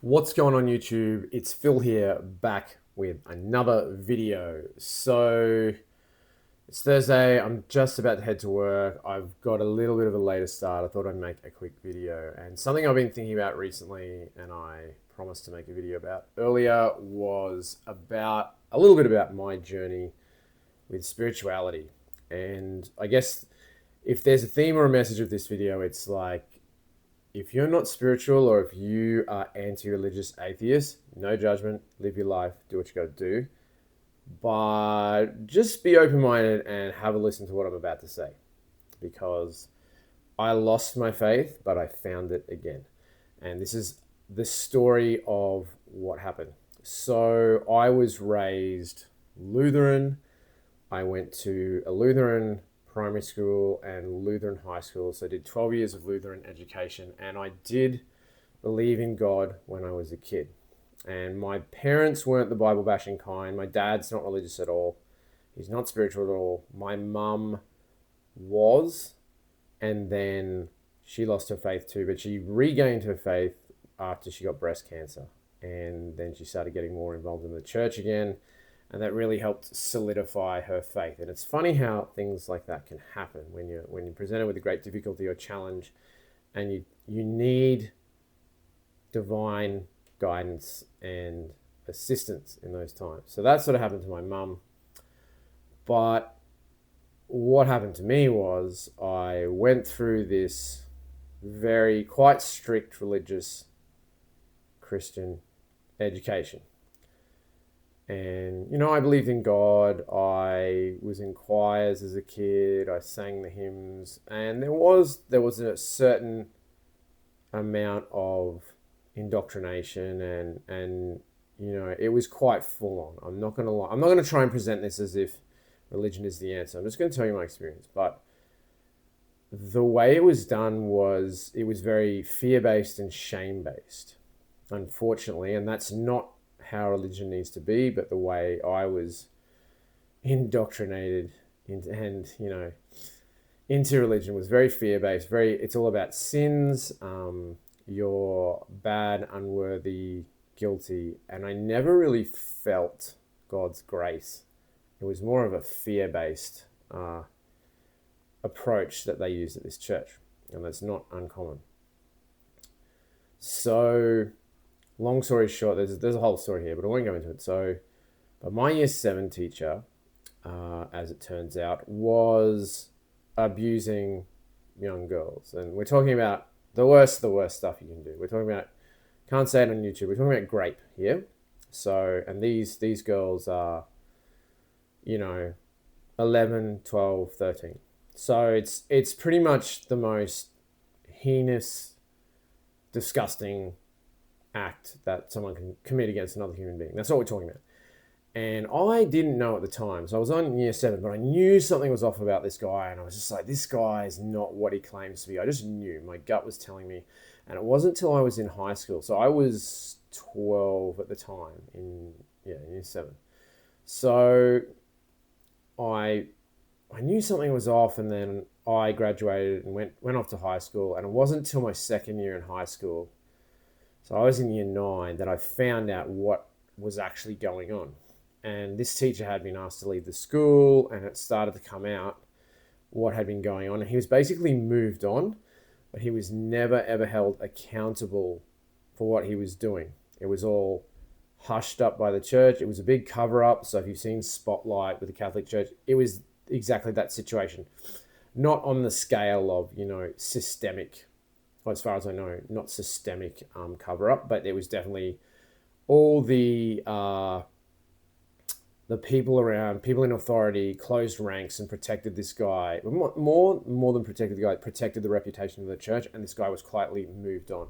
What's going on YouTube? It's Phil here back with another video. So it's Thursday. I'm just about to head to work. I've got a little bit of a later start. I thought I'd make a quick video. And something I've been thinking about recently and I promised to make a video about earlier was about a little bit about my journey with spirituality. And I guess if there's a theme or a message of this video, it's like if you're not spiritual or if you are anti-religious atheist, no judgment, live your life, do what you got to do. But just be open-minded and have a listen to what I'm about to say, because I lost my faith, but I found it again. And this is the story of what happened. So I was raised Lutheran. I went to a Lutheran primary school and Lutheran high school. So I did 12 years of Lutheran education, and I did believe in God when I was a kid. And my parents weren't the Bible bashing kind. My dad's not religious at all. He's not spiritual at all. My mum was, and then she lost her faith too, but she regained her faith after she got breast cancer. And then she started getting more involved in the church again, and that really helped solidify her faith. And it's funny how things like that can happen when you're presented with a great difficulty or challenge, and you need divine guidance and assistance in those times. So that sort of happened to my mum. But what happened to me was I went through this very quite strict religious Christian education. And, I believed in God. I was in choirs as a kid. I sang the hymns. And there was a certain amount of indoctrination and it was quite full on. I'm not going to lie. I'm not going to try and present this as if religion is the answer. I'm just going to tell you my experience. But the way it was done was it was very fear-based and shame-based, unfortunately. And that's not how religion needs to be, but the way I was indoctrinated into religion was very fear-based. It's all about sins. You're bad, unworthy, guilty, and I never really felt God's grace. It was more of a fear-based approach that they used at this church, and that's not uncommon. So long story short, there's a whole story here, but I won't go into it. But my year 7 teacher, as it turns out, was abusing young girls. And we're talking about the worst stuff you can do. We're talking about, can't say it on YouTube, we're talking about grape here. So, and these girls are, 11, 12, 13. So it's pretty much the most heinous, disgusting act that someone can commit against another human being. That's what we're talking about. And I didn't know at the time. So I was on year 7, but I knew something was off about this guy. And I was just like, this guy is not what he claims to be. I just knew. My gut was telling me. And it wasn't until I was in high school. So I was 12 at the time in year 7. So I knew something was off, and then I graduated and went off to high school. And it wasn't until my second year in high school, so I was in year 9, that I found out what was actually going on. And this teacher had been asked to leave the school, and it started to come out what had been going on. And he was basically moved on, but he was never, ever held accountable for what he was doing. It was all hushed up by the church. It was a big cover up. So if you've seen Spotlight with the Catholic Church, it was exactly that situation. Not on the scale of, systemic, as far as I know, not systemic cover up, but it was definitely all the people around, people in authority, closed ranks and protected this guy. More than protected the guy, protected the reputation of the church, and this guy was quietly moved on.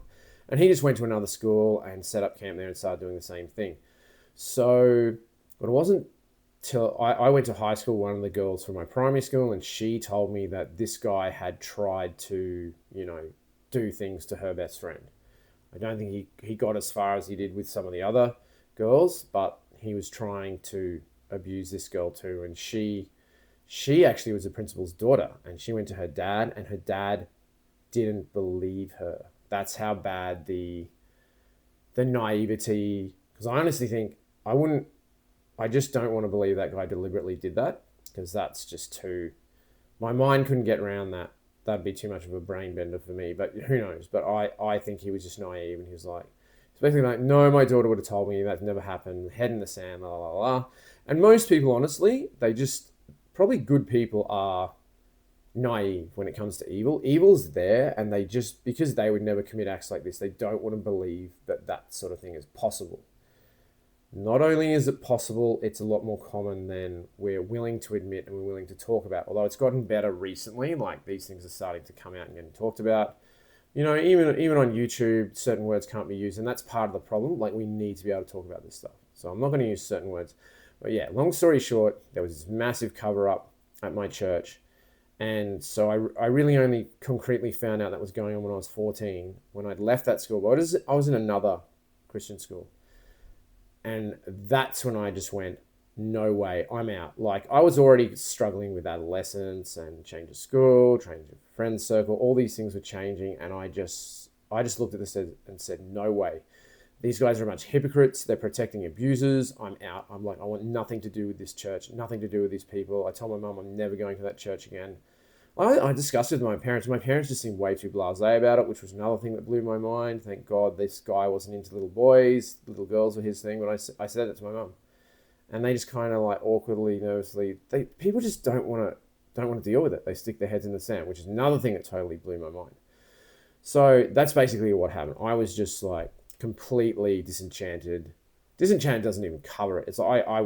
And he just went to another school and set up camp there and started doing the same thing. So, but it wasn't till I went to high school, one of the girls from my primary school, and she told me that this guy had tried to, do things to her best friend. I don't think he got as far as he did with some of the other girls, but he was trying to abuse this girl too. And she actually was the principal's daughter, and she went to her dad, and her dad didn't believe her. That's how bad the the naivety, because I honestly think I wouldn't, I just don't want to believe that guy deliberately did that, because that's just too, my mind couldn't get around that. That'd be too much of a brain bender for me, but who knows? But I think he was just naive, and he was like, especially like, no, my daughter would have told me that's never happened, head in the sand, la la la. And most people, honestly, they just, probably good people are naive when it comes to evil. Evil's there, and they just, because they would never commit acts like this, they don't want to believe that that sort of thing is possible. Not only is it possible, it's a lot more common than we're willing to admit and we're willing to talk about. Although it's gotten better recently, like these things are starting to come out and getting talked about. You know, even on YouTube, certain words can't be used, and that's part of the problem. Like, we need to be able to talk about this stuff. So I'm not going to use certain words. But yeah, long story short, there was this massive cover up at my church. And so I really only concretely found out that was going on when I was 14, when I'd left that school. But I was in another Christian school. And that's when I just went, no way, I'm out. Like, I was already struggling with adolescence and change of school, change of friend circle, all these things were changing. And I just looked at this and said, no way. These guys are a bunch of hypocrites. They're protecting abusers. I'm out. I'm like, I want nothing to do with this church, nothing to do with these people. I told my mum I'm never going to that church again. I discussed it with my parents. My parents just seemed way too blasé about it, which was another thing that blew my mind. Thank God this guy wasn't into little boys. Little girls were his thing. But I said that to my mum. And they just kind of like awkwardly, nervously, people just don't want to deal with it. They stick their heads in the sand, which is another thing that totally blew my mind. So that's basically what happened. I was just like completely disenchanted. Disenchanted doesn't even cover it. It's like I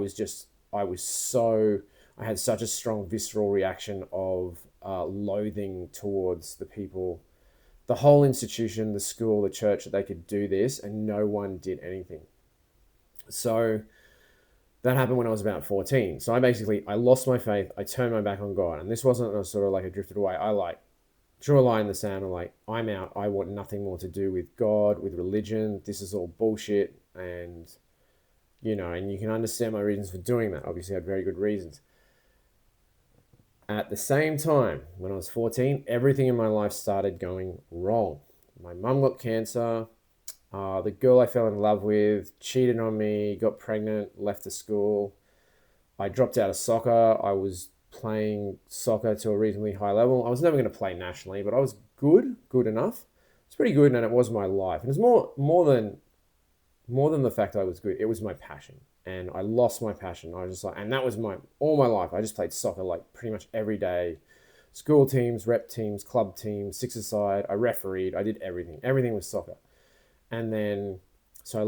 had such a strong visceral reaction of loathing towards the people, the whole institution, the school, the church, that they could do this and no one did anything. So that happened when I was about 14. So I lost my faith. I turned my back on God. And this wasn't a sort of like I drifted away. I like drew a line in the sand. I'm like, I'm out. I want nothing more to do with God, with religion. This is all bullshit. And, and you can understand my reasons for doing that. Obviously, I had very good reasons. At the same time, when I was 14, everything in my life started going wrong. My mum got cancer. The girl I fell in love with cheated on me, got pregnant, left the school. I dropped out of soccer. I was playing soccer to a reasonably high level. I was never going to play nationally, but I was good enough. It's pretty good, and it was my life. And it was more than the fact I was good. It was my passion, and I lost my passion. I was just like, and that was all my life. I just played soccer like pretty much every day. School teams, rep teams, club teams, six-a-side. I refereed. I did everything. Everything was soccer. And then, so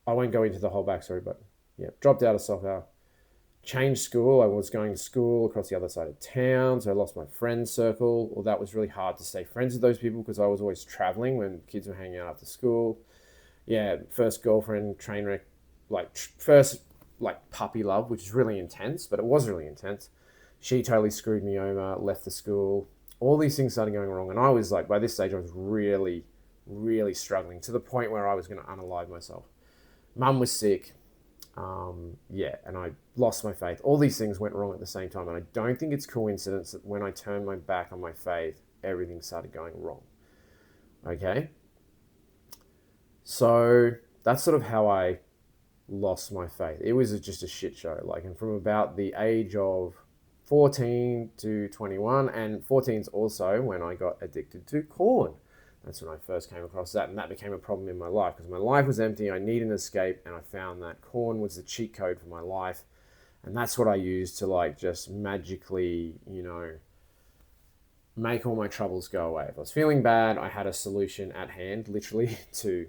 I won't go into the whole backstory, but yeah, dropped out of soccer, changed school. I was going to school across the other side of town, so I lost my friend circle. Well, that was really hard to stay friends with those people because I was always traveling when kids were hanging out after school. Yeah, first girlfriend, train wreck, first like puppy love, which is really intense, but it was really intense. She totally screwed me over, left the school. All these things started going wrong, and I was like, by this stage, I was really, really struggling to the point where I was going to unalive myself. Mum was sick. And I lost my faith. All these things went wrong at the same time, and I don't think it's coincidence that when I turned my back on my faith, everything started going wrong. Okay? So that's sort of how I lost my faith. It was just a shit show. And from about the age of 14 to 21, and 14 is also when I got addicted to corn. That's when I first came across that, and that became a problem in my life because my life was empty. I needed an escape, and I found that corn was the cheat code for my life, and that's what I used to just magically, make all my troubles go away. If I was feeling bad, I had a solution at hand, literally, to,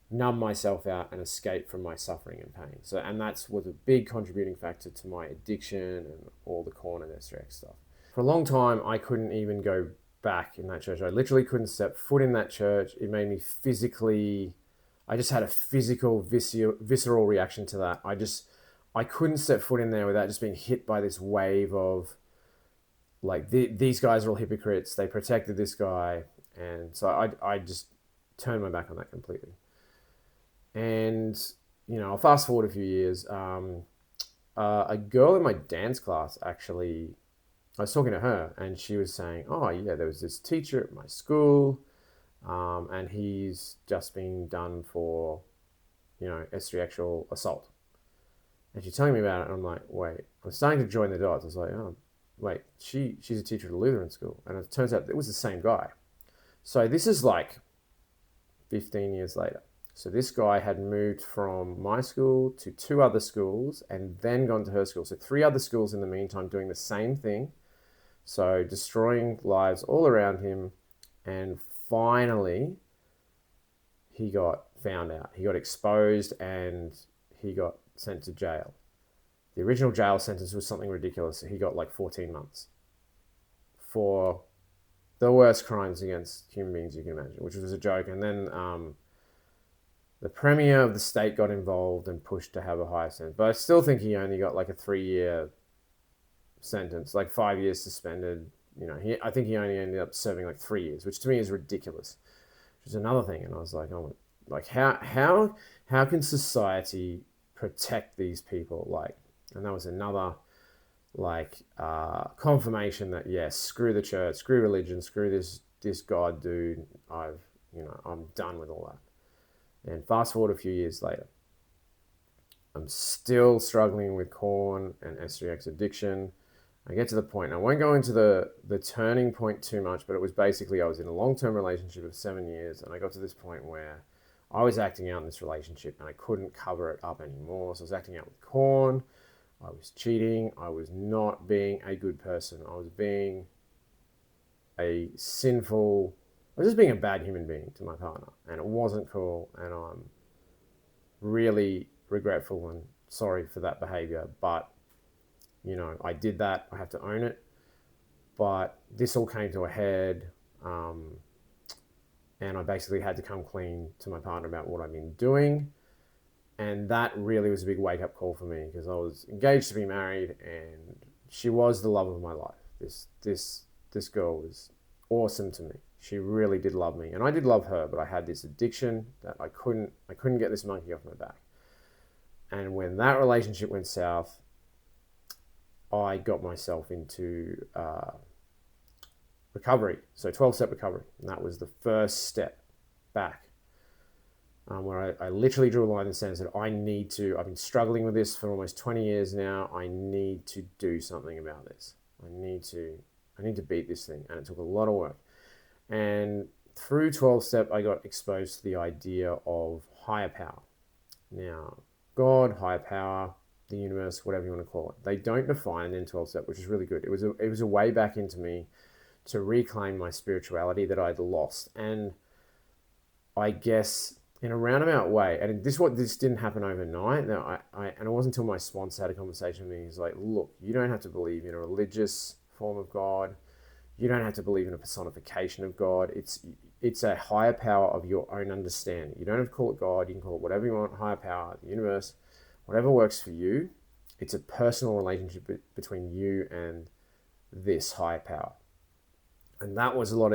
numb myself out and escape from my suffering and pain. So, and that's was a big contributing factor to my addiction and all the corn and SRX stuff. For a long time, I couldn't even go back in that church. I literally couldn't step foot in that church. It made me I just had a physical, visceral reaction to that. I couldn't step foot in there without just being hit by this wave of these guys are all hypocrites. They protected this guy. And so I just turned my back on that completely. And, I'll fast forward a few years. A girl in my dance class actually, I was talking to her and she was saying, oh yeah, there was this teacher at my school and he's just been done for, extrajudicial assault. And she's telling me about it, and I'm like, wait, I'm starting to join the dots. I was like, oh, wait, she's a teacher at a Lutheran school, and it turns out it was the same guy. So this is like 15 years later. So this guy had moved from my school to two other schools and then gone to her school. So three other schools in the meantime doing the same thing. So destroying lives all around him. And finally, he got found out. He got exposed and he got sent to jail. The original jail sentence was something ridiculous. He got like 14 months for the worst crimes against human beings you can imagine, which was a joke. And then the premier of the state got involved and pushed to have a higher sentence. But I still think he only got like a 3-year sentence, like 5 years suspended. I think he only ended up serving like 3 years, which to me is ridiculous. Which is another thing. And I was like, oh, like how can society protect these people? Like, and that was another like confirmation that yes, screw the church, screw religion, screw this God dude. I'm done with all that. And fast forward a few years later, I'm still struggling with corn and SGX addiction. I get to the point, and I won't go into the turning point too much, but it was basically I was in a long-term relationship of 7 years, and I got to this point where I was acting out in this relationship, and I couldn't cover it up anymore. So I was acting out with corn. I was cheating. I was not being a good person. I was being a sinful... I was just being a bad human being to my partner, and it wasn't cool, and I'm really regretful and sorry for that behavior, but I did that. I have to own it. But this all came to a head, and I basically had to come clean to my partner about what I've been doing. And that really was a big wake-up call for me because I was engaged to be married, and she was the love of my life. This girl was awesome to me. She really did love me, and I did love her, but I had this addiction that I couldn't get this monkey off my back. And when that relationship went south, I got myself into recovery. So 12-step recovery. And that was the first step back, where I literally drew a line in the sand and said, I've been struggling with this for almost 20 years now. I need to do something about this. I need to beat this thing. And it took a lot of work. And through 12-step, I got exposed to the idea of higher power. Now, God, higher power, the universe, whatever you want to call it. They don't define it in 12-step, which is really good. It was a way back into me to reclaim my spirituality that I'd lost. And I guess in a roundabout way, and this didn't happen overnight. Now, and it wasn't until my sponsor had a conversation with me. He's like, look, you don't have to believe in a religious form of God. You don't have to believe in a personification of God. It's a higher power of your own understanding. You don't have to call it God. You can call it whatever you want, higher power, the universe, whatever works for you. It's a personal relationship between you and this higher power. And that was a lot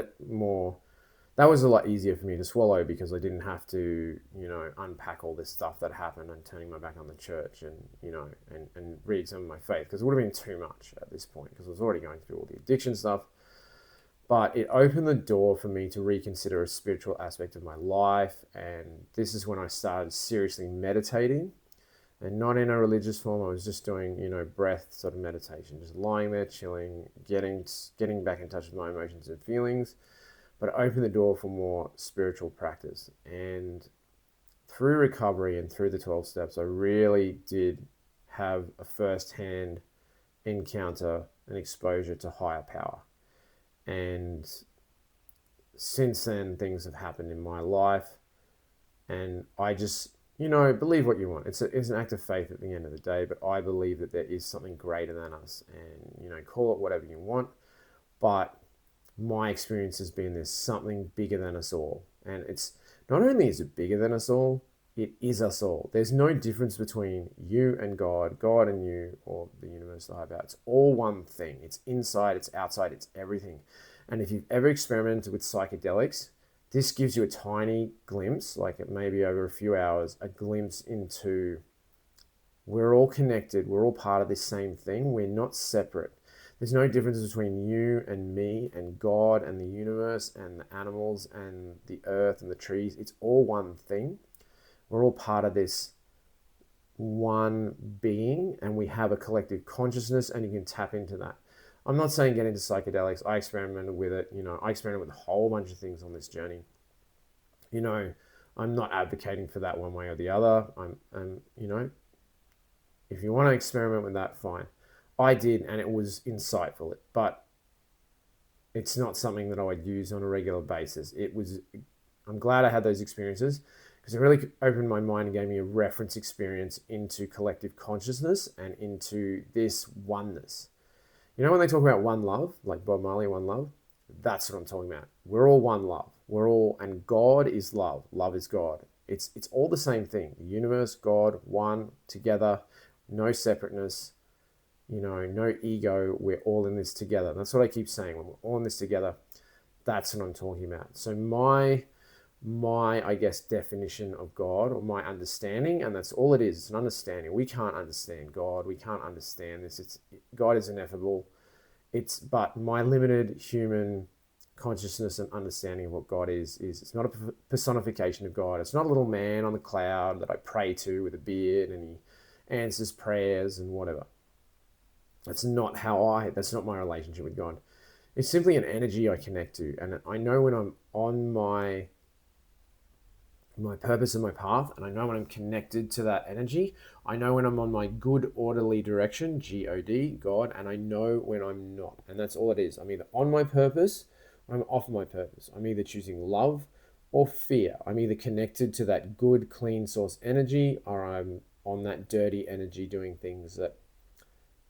easier for me to swallow because I didn't have to, unpack all this stuff that happened and turning my back on the church and, and re-examine my faith, because it would have been too much at this point because I was already going through all the addiction stuff. But it opened the door for me to reconsider a spiritual aspect of my life. And this is when I started seriously meditating, and not in a religious form. I was just doing, breath sort of meditation, just lying there, chilling, getting back in touch with my emotions and feelings. But it opened the door for more spiritual practice. And through recovery and through the 12 steps, I really did have a first-hand encounter and exposure to higher power. And since then, things have happened in my life, and I just, believe what you want. It's an act of faith at the end of the day, but I believe that there is something greater than us, and, call it whatever you want. But my experience has been there's something bigger than us all. And it's not only is it bigger than us all, it is us all. There's no difference between you and God and you, or the universe, the higher power. It's all one thing. It's inside, it's outside, it's everything. And if you've ever experimented with psychedelics, this gives you a tiny glimpse, like it may be over a few hours, a glimpse into we're all connected. We're all part of this same thing. We're not separate. There's no difference between you and me and God and the universe and the animals and the earth and the trees. It's all one thing. We're all part of this one being, and we have a collective consciousness, and you can tap into that. I'm not saying get into psychedelics. I experimented with it. I experimented with a whole bunch of things on this journey. You know, I'm not advocating for that one way or the other. If you want to experiment with that, fine. I did, and it was insightful. But it's not something that I would use on a regular basis. I'm glad I had those experiences because it really opened my mind and gave me a reference experience into collective consciousness and into this oneness. When they talk about one love, like Bob Marley, one love, that's what I'm talking about. We're all one love. And God is love. Love is God. It's all the same thing. The universe, God, one, together, no separateness, no ego. We're all in this together. That's what I keep saying. When we're all in this together, that's what I'm talking about. So my I guess definition of God, or my understanding, and that's all it is. It's an understanding. We can't understand God. We can't understand this. God is ineffable. But my limited human consciousness and understanding of what God is it's not a personification of God. It's not a little man on the cloud that I pray to with a beard and he answers prayers and whatever. That's not my relationship with God. It's simply an energy I connect to. And I know when I'm on my purpose and my path, and I know when I'm connected to that energy. I know when I'm on my good orderly direction, G-O-D, God, and I know when I'm not. And that's all it is. I'm either on my purpose or I'm off my purpose. I'm either choosing love or fear. I'm either connected to that good, clean source energy, or I'm on that dirty energy doing things that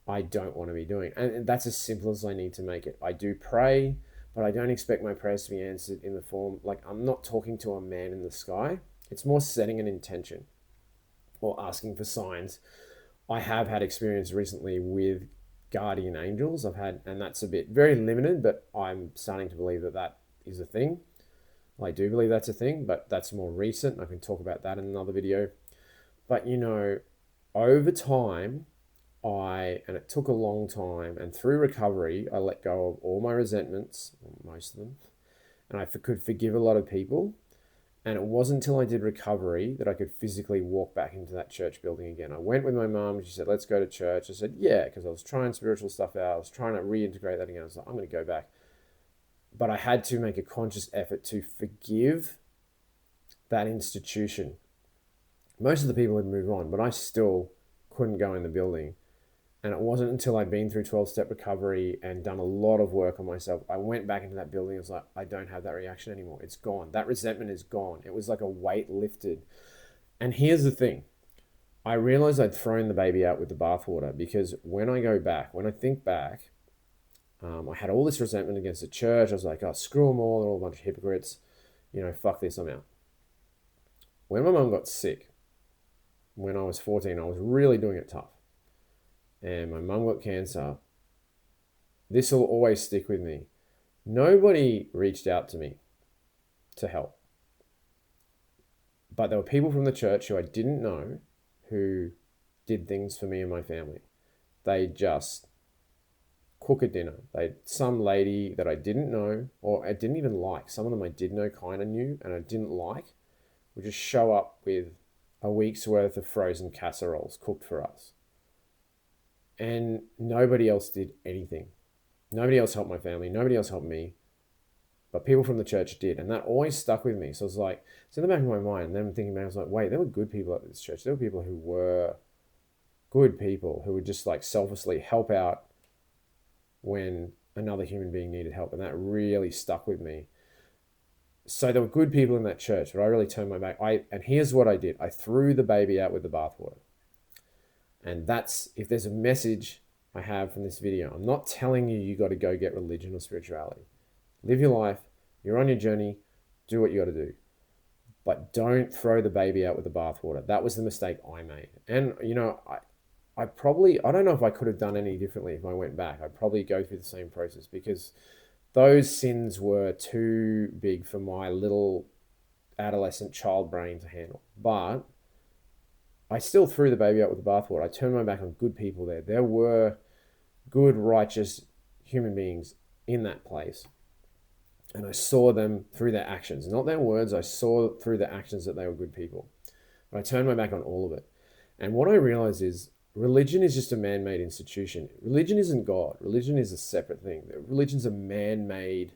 I don't want to be doing. And that's as simple as I need to make it. I do pray, but I don't expect my prayers to be answered in the form, like I'm not talking to a man in the sky. It's more setting an intention or asking for signs. I have had experience recently with guardian angels. And that's a bit very limited, but I'm starting to believe that is a thing. I do believe that's a thing, but that's more recent. I can talk about that in another video. But over time, and it took a long time, and through recovery, I let go of all my resentments, most of them, and I could forgive a lot of people. And it wasn't until I did recovery that I could physically walk back into that church building again. I went with my mum. She said, let's go to church. I said, yeah, because I was trying spiritual stuff out. I was trying to reintegrate that again. I was like, I'm going to go back. But I had to make a conscious effort to forgive that institution. Most of the people had moved on, but I still couldn't go in the building. And it wasn't until I'd been through 12-step recovery and done a lot of work on myself, I went back into that building. I was like, I don't have that reaction anymore. It's gone. That resentment is gone. It was like a weight lifted. And here's the thing. I realized I'd thrown the baby out with the bathwater, because when I think back, I had all this resentment against the church. I was like, oh, screw them all. They're all a bunch of hypocrites. Fuck this, I'm out. When my mum got sick, when I was 14, I was really doing it tough. And my mum got cancer. This will always stick with me. Nobody reached out to me to help. But there were people from the church who I didn't know who did things for me and my family. They just cook a dinner. Some lady that I didn't know, or I didn't even like, some of them I did know, kind of knew, and I didn't like, would just show up with a week's worth of frozen casseroles cooked for us. And nobody else did anything. Nobody else helped my family. Nobody else helped me. But people from the church did. And that always stuck with me. So it's like, it's in the back of my mind. And then I'm thinking back, I was like, wait, there were good people at this church. There were people who were good people who would just like selflessly help out when another human being needed help. And that really stuck with me. So there were good people in that church, but I really turned my back. And here's what I did. I threw the baby out with the bathwater. And that's, if there's a message I have from this video, I'm not telling you got to go get religion or spirituality. Live your life. You're on your journey. Do what you got to do. But don't throw the baby out with the bathwater. That was the mistake I made. And, I don't know if I could have done any differently if I went back. I'd probably go through the same process, because those sins were too big for my little adolescent child brain to handle. But I still threw the baby out with the bathwater. I turned my back on good people there. There were good, righteous, human beings in that place, and I saw them through their actions, not their words. I saw through their actions that they were good people. But I turned my back on all of it. And what I realized is religion is just a man-made institution. Religion isn't God. Religion is a separate thing. Religion's a man-made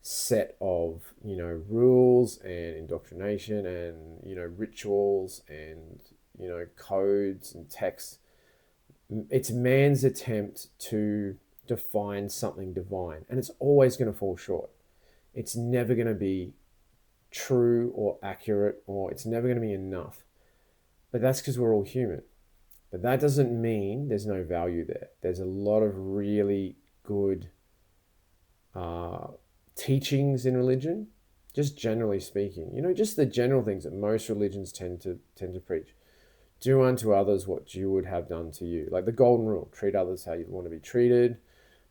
set of, rules and indoctrination and, rituals and, codes and texts. It's man's attempt to define something divine, and it's always going to fall short. It's never going to be true or accurate, or it's never going to be enough. But that's because we're all human. But that doesn't mean there's no value there. There's a lot of really good teachings in religion, just generally speaking. Just the general things that most religions tend to preach. Do unto others what you would have done to you. Like the golden rule: treat others how you want to be treated.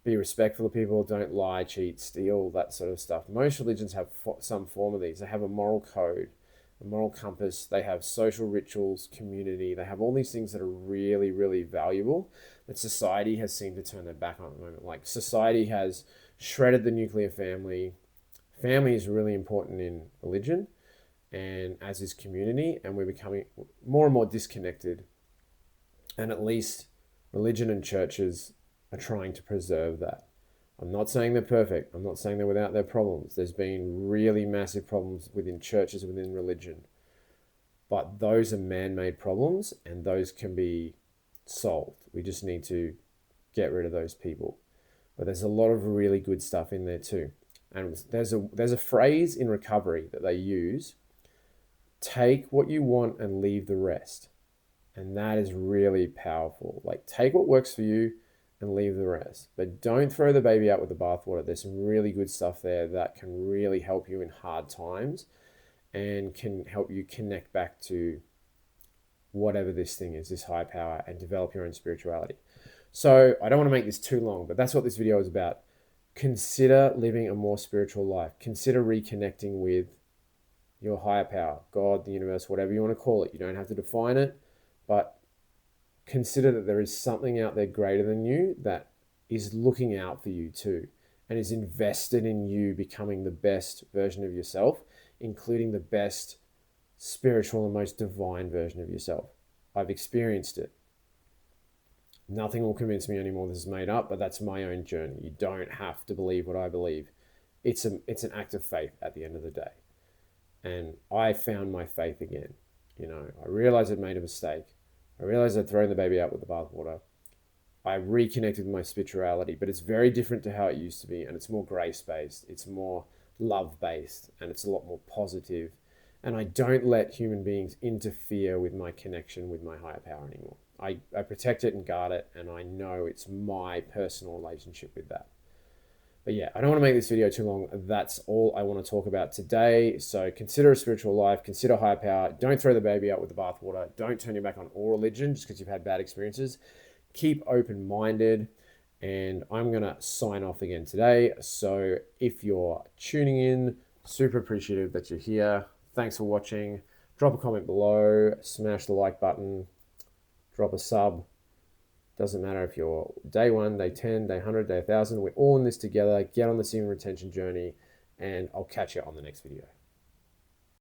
Be respectful of people. Don't lie, cheat, steal, that sort of stuff. Most religions have some form of these. They have a moral code, a moral compass. They have social rituals, community. They have all these things that are really, really valuable that society has seemed to turn their back on at the moment. Like society has shredded the nuclear family. Family is really important in religion, and as is community, and we're becoming more and more disconnected. And at least religion and churches are trying to preserve that. I'm not saying they're perfect. I'm not saying they're without their problems. There's been really massive problems within churches, within religion. But those are man-made problems, and those can be solved. We just need to get rid of those people. But there's a lot of really good stuff in there too. And there's a phrase in recovery that they use: take what you want and leave the rest. And that is really powerful. Like, take what works for you and leave the rest. But don't throw the baby out with the bathwater. There's some really good stuff there that can really help you in hard times and can help you connect back to whatever this thing is, this high power, and develop your own spirituality. So I don't want to make this too long, but that's what this video is about. Consider living a more spiritual life. Consider reconnecting with your higher power, God, the universe, whatever you want to call it. You don't have to define it, but consider that there is something out there greater than you that is looking out for you too, and is invested in you becoming the best version of yourself, including the best spiritual and most divine version of yourself. I've experienced it. Nothing will convince me anymore this is made up, but that's my own journey. You don't have to believe what I believe. It's an act of faith at the end of the day. And I found my faith again. I realized I'd made a mistake. I realized I'd thrown the baby out with the bathwater. I reconnected with my spirituality, but it's very different to how it used to be, and it's more grace-based, it's more love-based, and it's a lot more positive. And I don't let human beings interfere with my connection with my higher power anymore. I protect it and guard it, and I know it's my personal relationship with that. But yeah, I don't want to make this video too long. That's all I want to talk about today. So consider a spiritual life, consider higher power. Don't throw the baby out with the bathwater. Don't turn your back on all religion just because you've had bad experiences. Keep open-minded, and I'm going to sign off again today. So if you're tuning in, super appreciative that you're here. Thanks for watching. Drop a comment below, smash the like button, drop a sub. Doesn't matter if you're day 1, day 10, day 100, day 1,000. We're all in this together. Get on the semen retention journey, and I'll catch you on the next video.